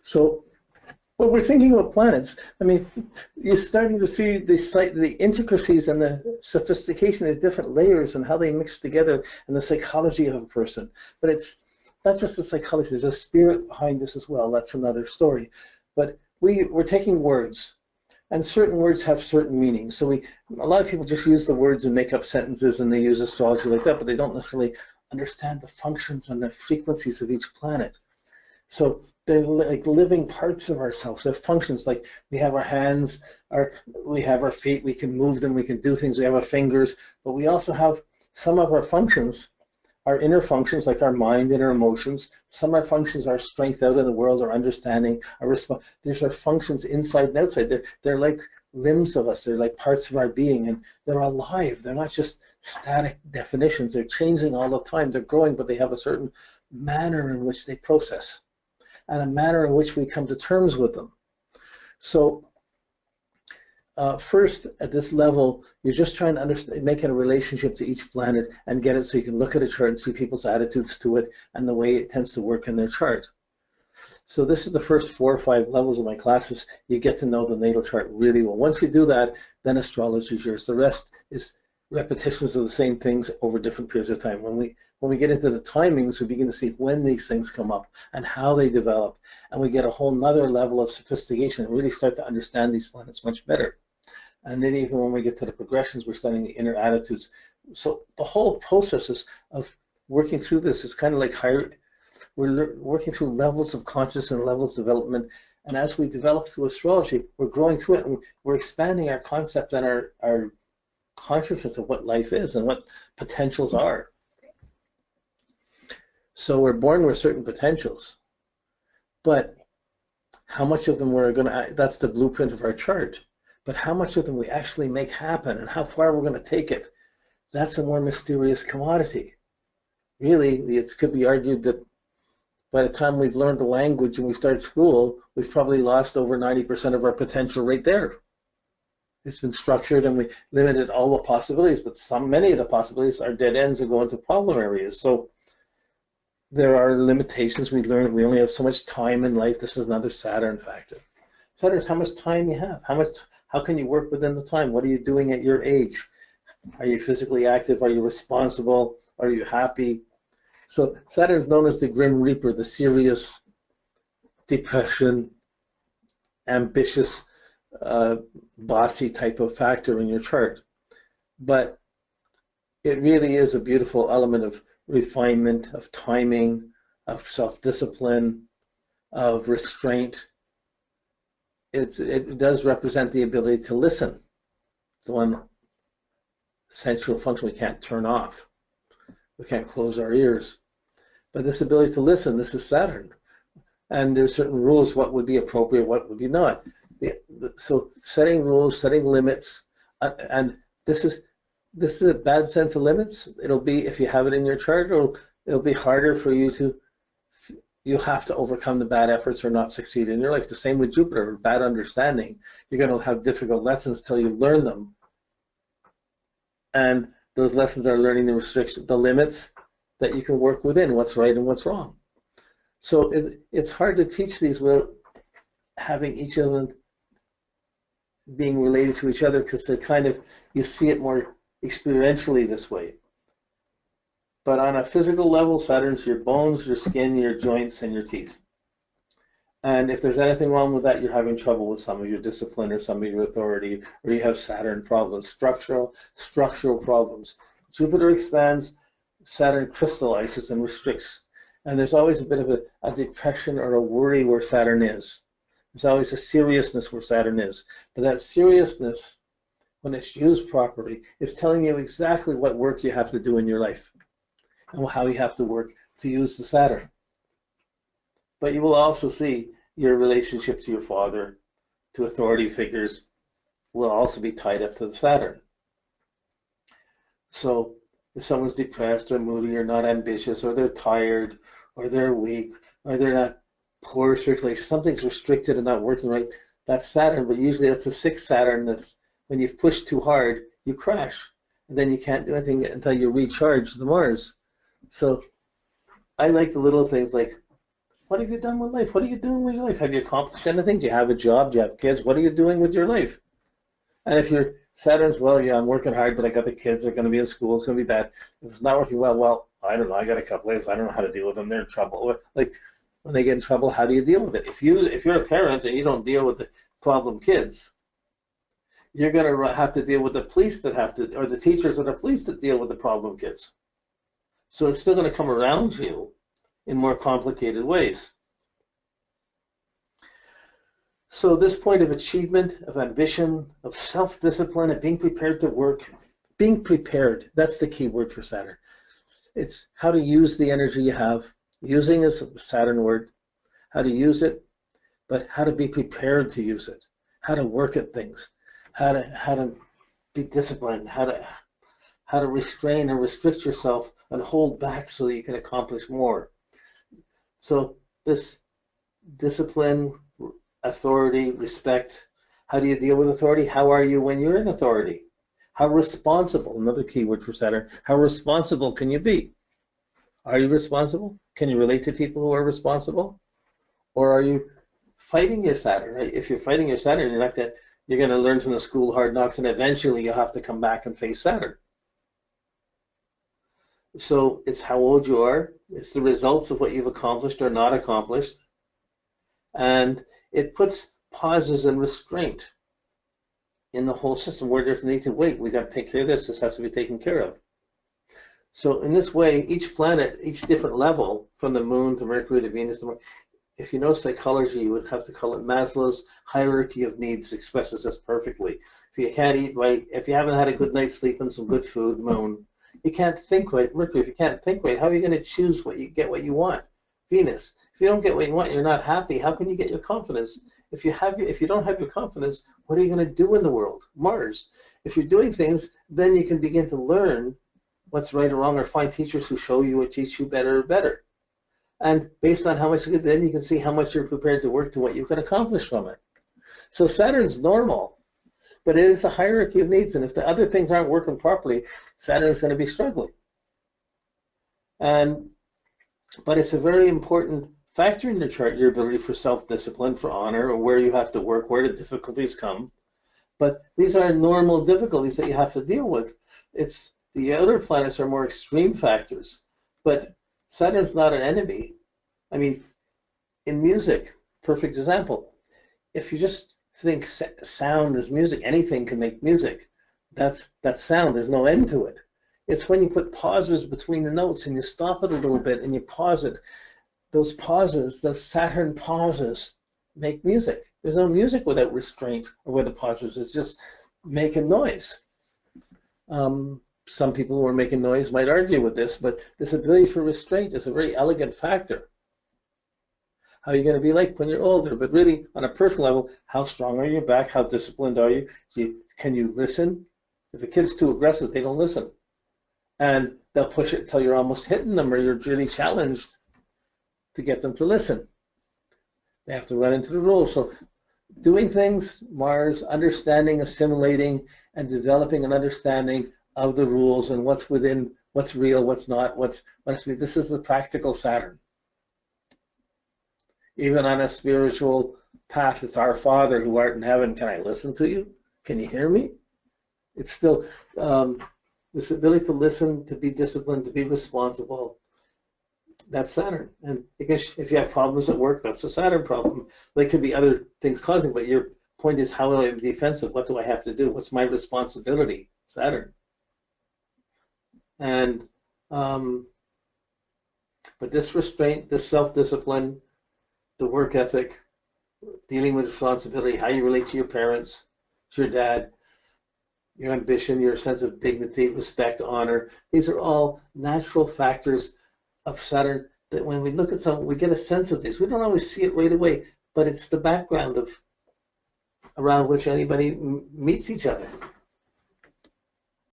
So when we're thinking about planets, I mean, you're starting to see the intricacies and the sophistication of different layers and how they mix together and the psychology of a person. But it's not just the psychology, there's a spirit behind this as well. That's another story. But we're taking words, and certain words have certain meanings. So a lot of people just use the words and make up sentences, and they use astrology like that, but they don't necessarily understand the functions and the frequencies of each planet. So they're like living parts of ourselves. They're functions, like we have our hands, we have our feet, we can move them, we can do things, we have our fingers, but we also have some of our functions, our inner functions, like our mind and our emotions. Some of our functions are strength out in the world, our understanding, our response. These are functions inside and outside. They're like limbs of us. They're like parts of our being, and they're alive. They're not just static definitions. They're changing all the time. They're growing, but they have a certain manner in which they process, and a manner in which we come to terms with them. So first, at this level, you're just trying to understand, make it a relationship to each planet and get it so you can look at a chart and see people's attitudes to it and the way it tends to work in their chart. So this is the first 4 or 5 levels of my classes. You get to know the natal chart really well. Once you do that, then astrology is yours. The rest is repetitions of the same things over different periods of time. When we get into the timings, we begin to see when these things come up and how they develop, and we get a whole nother level of sophistication and really start to understand these planets much better. And then even when we get to the progressions, we're studying the inner attitudes. So the whole process of working through this is kind of like we're working through levels of consciousness and levels of development. And as we develop through astrology, we're growing through it, and we're expanding our concept and our consciousness of what life is and what potentials are. So we're born with certain potentials, but how much of them we're going to, that's the blueprint of our chart, but how much of them we actually make happen and how far we're going to take it, that's a more mysterious commodity. Really, it could be argued that by the time we've learned the language and we start school, we've probably lost over 90% of our potential right there. It's been structured and we limited all the possibilities, but many of the possibilities are dead ends and go into problem areas. So there are limitations. We learn we only have so much time in life. This is another Saturn factor. Saturn is how much time you have. How can you work within the time? What are you doing at your age? Are you physically active? Are you responsible? Are you happy? So Saturn is known as the Grim Reaper, the serious depression, ambitious, bossy type of factor in your chart. But it really is a beautiful element of refinement, of timing, of self-discipline, of restraint. It does represent the ability to listen. It's the one essential function we can't turn off. We can't close our ears. But this ability to listen, this is Saturn. And there's certain rules, what would be appropriate, what would be not. So setting rules, setting limits, and this is a bad sense of limits. It'll be, if you have it in your chart, it'll be harder for you to, you'll have to overcome the bad efforts or not succeed in your life. The same with Jupiter, bad understanding. You're going to have difficult lessons till you learn them. And those lessons are learning the restrictions, the limits that you can work within, what's right and what's wrong. So it's hard to teach these without having each of them being related to each other, because they're kind of, you see it more experientially this way. But on a physical level, Saturn's your bones, your skin, your joints, and your teeth. And if there's anything wrong with that, you're having trouble with some of your discipline or some of your authority, or you have Saturn problems, structural problems. Jupiter expands, Saturn crystallizes and restricts. And there's always a bit of a depression or a worry where Saturn is. There's always a seriousness where Saturn is. But that seriousness, when it's used properly, is telling you exactly what work you have to do in your life and how you have to work to use the Saturn. But you will also see your relationship to your father, to authority figures, will also be tied up to the Saturn. So if someone's depressed or moody or not ambitious, or they're tired, or they're weak, or they're not poor circulation, something's restricted and not working right, that's Saturn. But usually that's a 6th Saturn. That's when you've pushed too hard, you crash, and then you can't do anything until you recharge the Mars. So I like the little things like, what have you done with life? What are you doing with your life? Have you accomplished anything? Do you have a job? Do you have kids? What are you doing with your life? And if you're Saturn's, well, yeah, I'm working hard, but I got the kids, they're going to be in school, it's going to be that. If it's not working well, well, I don't know, I got a couple of days, I don't know how to deal with them, they're in trouble. Like, when they get in trouble, how do you deal with it? If you're a parent and you don't deal with the problem kids, you're going to have to deal with the police that have to, or the teachers or the police that deal with the problem kids. So it's still going to come around you in more complicated ways. So this point of achievement, of ambition, of self-discipline, of being prepared to work, being prepared, that's the key word for Saturn. It's how to use the energy you have. Using is a Saturn word, how to use it, but how to be prepared to use it, how to work at things, how to be disciplined, how to restrain and restrict yourself and hold back so that you can accomplish more. So this discipline, authority, respect, how do you deal with authority? How are you when you're in authority? How responsible, another key word for Saturn, how responsible can you be? Are you responsible? Can you relate to people who are responsible? Or are you fighting your Saturn? If you're fighting your Saturn, you're going to learn from the school hard knocks, and eventually you'll have to come back and face Saturn. So it's how old you are. It's the results of what you've accomplished or not accomplished. And it puts pauses and restraint in the whole system where there's need to wait. We got to take care of this. This has to be taken care of. So in this way, each planet, each different level, from the moon to Mercury to Venus to Mars, if you know psychology, you would have to call it Maslow's hierarchy of needs, expresses this perfectly. If you can't eat right, if you haven't had a good night's sleep and some good food, moon, you can't think right. Mercury, if you can't think right, how are you going to choose what you want? Venus, if you don't get what you want, you're not happy. How can you get your confidence? If you don't have your confidence, what are you going to do in the world? Mars, if you're doing things, then you can begin to learn what's right or wrong, or find teachers who show you or teach you better. And based on how much you get, then you can see how much you're prepared to work to what you can accomplish from it. So Saturn's normal, but it is a hierarchy of needs, and if the other things aren't working properly, Saturn's going to be struggling. But it's a very important factor in your chart, your ability for self-discipline, for honor, or where you have to work, where the difficulties come. But these are normal difficulties that you have to deal with. It's the other planets are more extreme factors, but Saturn's not an enemy. I mean, in music, perfect example. If you just think sound is music, anything can make music. That's sound, there's no end to it. It's when you put pauses between the notes and you stop it a little bit and you pause it. Those pauses, those Saturn pauses, make music. There's no music without restraint or without pauses. It's just making noise. Some people who are making noise might argue with this, but this ability for restraint is a very elegant factor. How are you going to be like when you're older? But really, on a personal level, how strong are your back? How disciplined are you? Can you listen? If a kid's too aggressive, they don't listen. And they'll push it until you're almost hitting them or you're really challenged to get them to listen. They have to run into the rules. So doing things, Mars, understanding, assimilating, and developing an understanding of the rules and what's within, what's real, what's not, this is the practical Saturn. Even on a spiritual path, it's our Father who art in heaven. Can I listen to you? Can you hear me? It's still this ability to listen, to be disciplined, to be responsible. That's Saturn. And if you have problems at work, that's a Saturn problem. There could be other things causing, but your point is, how do I be defensive? What do I have to do? What's my responsibility? Saturn. And but this restraint, this self-discipline, the work ethic, dealing with responsibility, how you relate to your parents, to your dad, your ambition, your sense of dignity, respect, honor, these are all natural factors of Saturn that when we look at something, we get a sense of these. We don't always see it right away, but it's the background of around which anybody meets each other.